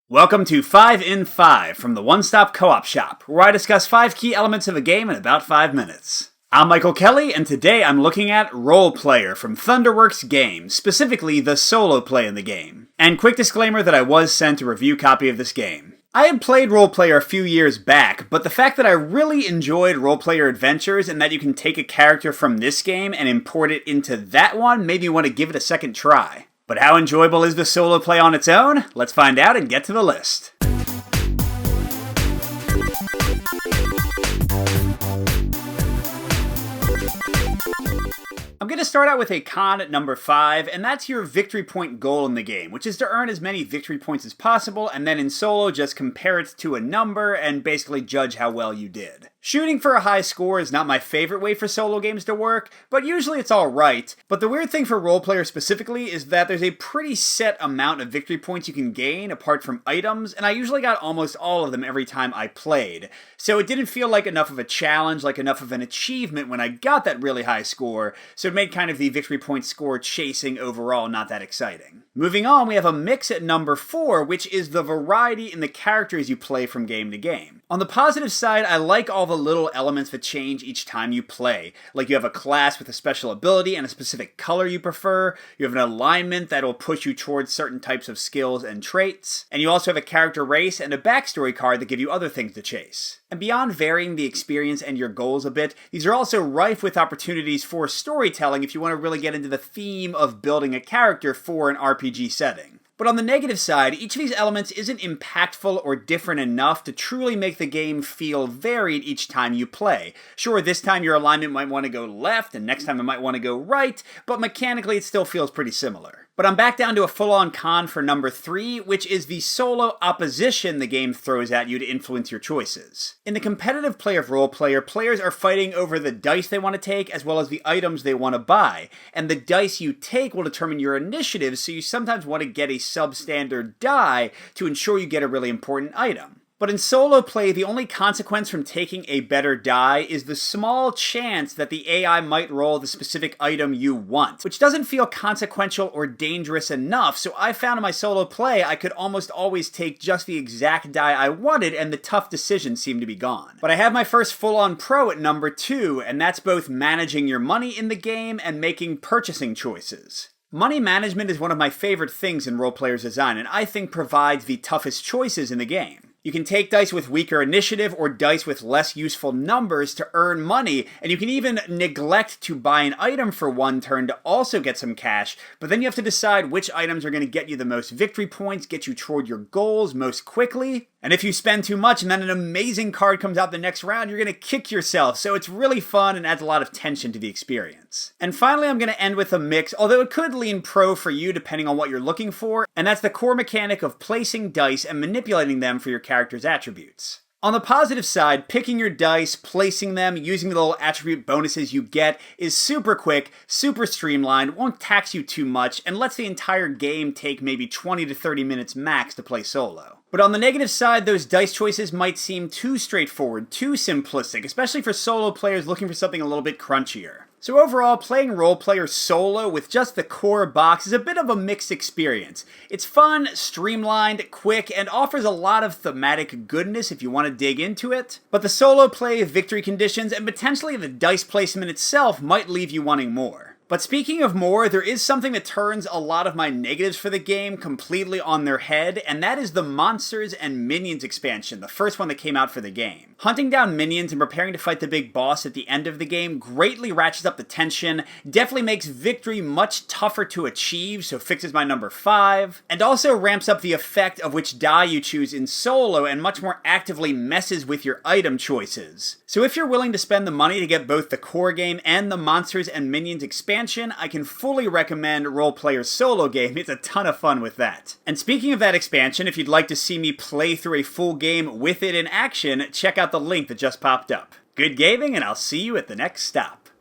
Welcome to 5 in 5 from the One Stop Co-op Shop, where I discuss 5 key elements of a game in about 5 minutes. I'm Michael Kelly, and today I'm looking at Role Player from Thunderworks Games, specifically the solo play in the game. And quick disclaimer that I was sent a review copy of this game. I had played Role Player a few years back, but the fact that I really enjoyed Role Player Adventures and that you can take a character from this game and import it into that one made me want to give it a second try. But how enjoyable is the solo play on its own? Let's find out and get to the list. I'm going to start out with a con at number 5, and that's your victory point goal in the game, which is to earn as many victory points as possible, and then in solo just compare it to a number and basically judge how well you did. Shooting for a high score is not my favorite way for solo games to work, but usually it's alright. But the weird thing for Role Player specifically is that there's a pretty set amount of victory points you can gain apart from items, and I usually got almost all of them every time I played. So it didn't feel like enough of a challenge, like enough of an achievement when I got that really high score, so it made kind of the victory point score chasing overall not that exciting. Moving on, we have a mix at number 4, which is the variety in the characters you play from game to game. On the positive side, I like all the little elements that change each time you play. Like you have a class with a special ability and a specific color you prefer, you have an alignment that will push you towards certain types of skills and traits, and you also have a character race and a backstory card that give you other things to chase. And beyond varying the experience and your goals a bit, these are also rife with opportunities for storytelling if you want to really get into the theme of building a character for an RPG setting. But on the negative side, each of these elements isn't impactful or different enough to truly make the game feel varied each time you play. Sure, this time your alignment might want to go left, and next time it might want to go right, but mechanically it still feels pretty similar. But I'm back down to a full-on con for number 3, which is the solo opposition the game throws at you to influence your choices. In the competitive play of Role Player, players are fighting over the dice they want to take as well as the items they want to buy, and the dice you take will determine your initiative, so you sometimes want to get a substandard die to ensure you get a really important item. But in solo play, the only consequence from taking a better die is the small chance that the AI might roll the specific item you want, which doesn't feel consequential or dangerous enough, so I found in my solo play I could almost always take just the exact die I wanted and the tough decisions seemed to be gone. But I have my first full-on pro at number 2, and that's both managing your money in the game and making purchasing choices. Money management is one of my favorite things in Role Player's design, and I think provides the toughest choices in the game. You can take dice with weaker initiative or dice with less useful numbers to earn money, and you can even neglect to buy an item for one turn to also get some cash, but then you have to decide which items are going to get you the most victory points, get you toward your goals most quickly. And if you spend too much and then an amazing card comes out the next round, you're going to kick yourself, so it's really fun and adds a lot of tension to the experience. And finally, I'm going to end with a mix, although it could lean pro for you depending on what you're looking for, and that's the core mechanic of placing dice and manipulating them for your character's attributes. On the positive side, picking your dice, placing them, using the little attribute bonuses you get is super quick, super streamlined, won't tax you too much, and lets the entire game take maybe 20 to 30 minutes max to play solo. But on the negative side, those dice choices might seem too straightforward, too simplistic, especially for solo players looking for something a little bit crunchier. So overall, playing Role Player solo with just the core box is a bit of a mixed experience. It's fun, streamlined, quick, and offers a lot of thematic goodness if you want to dig into it. But the solo play, victory conditions, and potentially the dice placement itself might leave you wanting more. But speaking of more, there is something that turns a lot of my negatives for the game completely on their head, and that is the Monsters and Minions expansion, the first one that came out for the game. Hunting down minions and preparing to fight the big boss at the end of the game greatly ratchets up the tension, definitely makes victory much tougher to achieve, so fixes my number 5, and also ramps up the effect of which die you choose in solo and much more actively messes with your item choices. So if you're willing to spend the money to get both the core game and the Monsters and Minions expansion, I can fully recommend Role Player's solo game. It's a ton of fun with that. And speaking of that expansion, if you'd like to see me play through a full game with it in action, check out the link that just popped up. Good gaming, and I'll see you at the next stop.